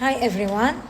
Hi everyone.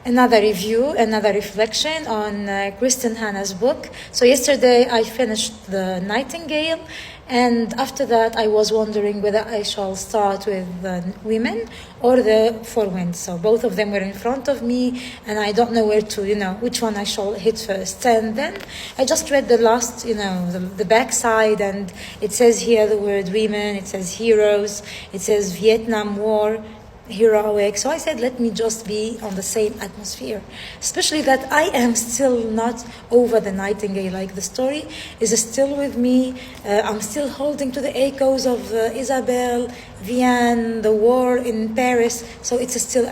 Another review, another reflection on Kristen Hanna's book. So yesterday I finished The Nightingale, and after that I was wondering whether I shall start with the women or the Four Winds. So both of them were in front of me, and I don't know where to, which one I shall hit first. And then I just read the last, the back side, and it says here the word women, it says heroes, it says Vietnam War, heroic. So I said, let me just be on the same atmosphere, especially that I am still not over The Nightingale. Like, the story is still with me. I'm still holding to the echoes of Isabel, Vienne, the war in Paris. So I'm still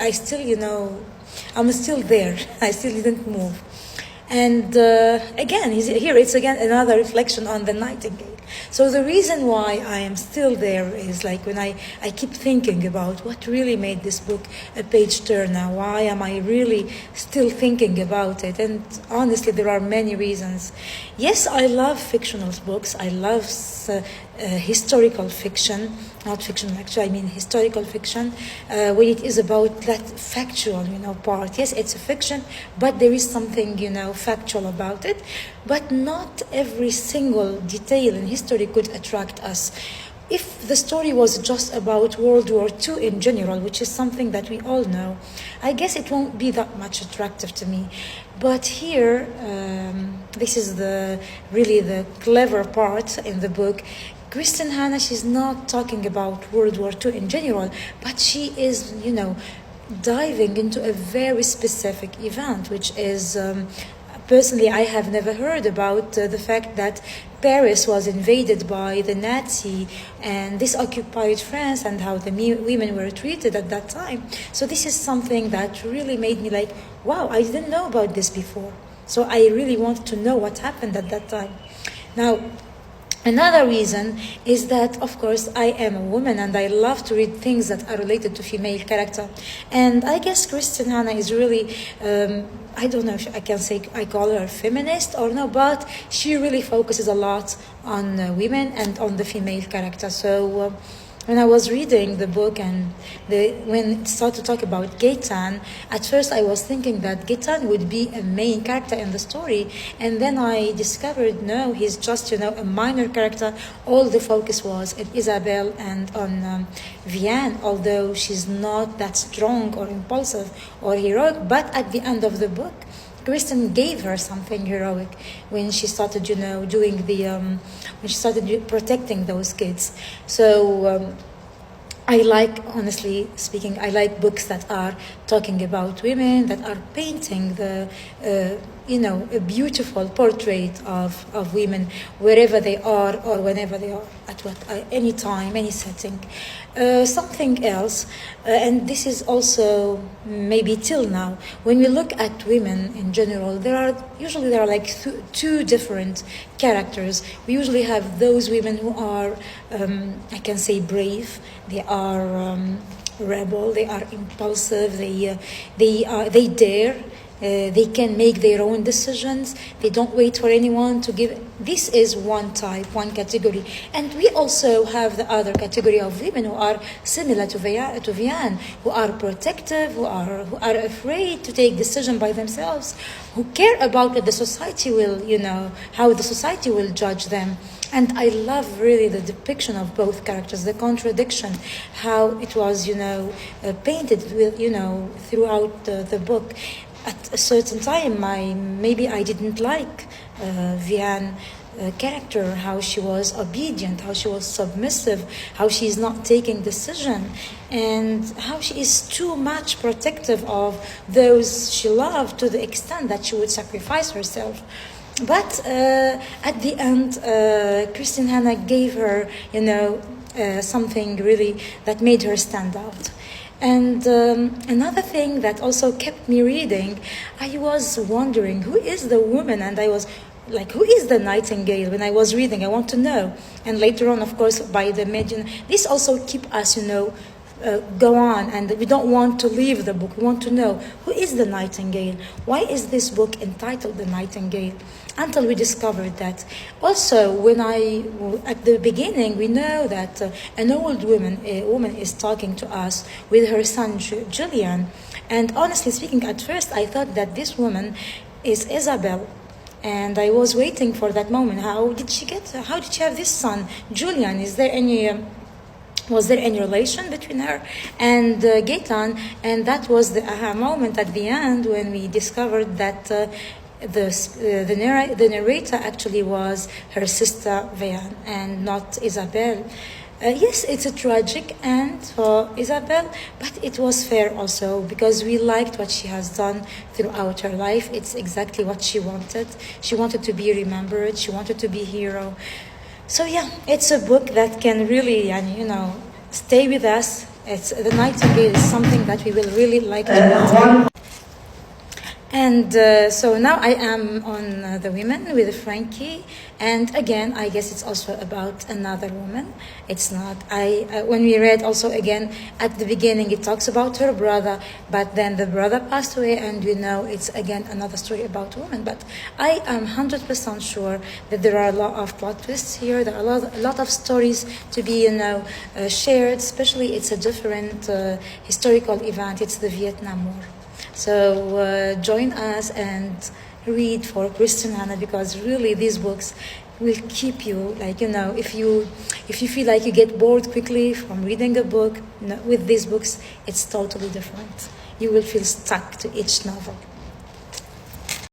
there. I still didn't move. And again, it's again another reflection on The Nightingale. So the reason why I am still there is like when I keep thinking about what really made this book a page turner. Why am I really still thinking about it? And honestly, there are many reasons. Yes, I love fictional books. I love historical fiction. Not fiction, actually, I mean historical fiction, when it is about that factual, part. Yes, it's a fiction, but there is something, factual about it. But not every single detail in history could attract us. If the story was just about World War II in general, which is something that we all know, I guess it won't be that much attractive to me. But here, this is really the clever part in the book. Kristen Hanna, she's not talking about World War II in general, but she is, diving into a very specific event, which is, personally, I have never heard about the fact that Paris was invaded by the Nazi, and this occupied France, and how the women were treated at that time. So this is something that really made me like, wow, I didn't know about this before. So I really wanted to know what happened at that time. Now, another reason is that, of course, I am a woman and I love to read things that are related to female character. And I guess Kristen Hanna is really, I don't know if I can say I call her a feminist or no, but she really focuses a lot on women and on the female character. So when I was reading the book and when it started to talk about Gaetan, at first I was thinking that Gaetan would be a main character in the story, and then I discovered no, he's just a minor character. All the focus was on Isabel and on Vienne, although she's not that strong or impulsive or heroic. But at the end of the book, Kristen gave her something heroic when she started, doing when she started protecting those kids. So honestly speaking, I like books that are talking about women, that are painting a beautiful portrait of women wherever they are or whenever they are, at any time, any setting. Something else, and this is also maybe till now, when we look at women in general, there are like two different characters. We usually have those women who are, I can say, brave. They are rebel. They are impulsive. They dare. They can make their own decisions. They don't wait for anyone to give. This is one type, one category. And we also have the other category of women who are similar to Vienne, who are protective, who are afraid to take decisions by themselves, who care about what the society will, how the society will judge them. And I love really the depiction of both characters, the contradiction, how it was, painted with, throughout the book. At a certain time, maybe I didn't like Vienne character, how she was obedient, how she was submissive, how she is not taking decision, and how she is too much protective of those she loved to the extent that she would sacrifice herself. But at the end, Kristen Hanna gave her, something really that made her stand out. And another thing that also kept me reading, I was wondering, who is the woman? And I was like, who is the Nightingale? When I was reading, I want to know. And later on, of course, by the medium, this also keep us, go on, and we don't want to leave the book. We want to know, who is the Nightingale? Why is this book entitled The Nightingale? Until we discovered that. Also, at the beginning, we know that an old woman is talking to us with her son Julian, And honestly speaking, at first I thought that this woman is Isabel. And I was waiting for that moment. How did she have this son, Julian? Was there any relation between her and Gaetan? And that was the aha moment at the end when we discovered that the narrator actually was her sister Vean and not Isabel. Yes, it's a tragic end for Isabel, but it was fair also because we liked what she has done throughout her life. It's exactly what she wanted. She wanted to be remembered. She wanted to be a hero. So yeah, it's a book that can really, stay with us. It's The Nightingale is something that we will really like to read. And so now I am on The Women with Frankie, and again I guess it's also about another woman. It's not when we read also again at the beginning it talks about her brother, but then the brother passed away, and we know it's again another story about women. But I am 100% sure that there are a lot of plot twists here. There are a lot of stories to be shared. Especially it's a different historical event. It's the Vietnam War. So join us and read for Christian Hannah, because really these books will keep you, if you feel like you get bored quickly from reading a book, with these books it's totally different. You will feel stuck to each novel.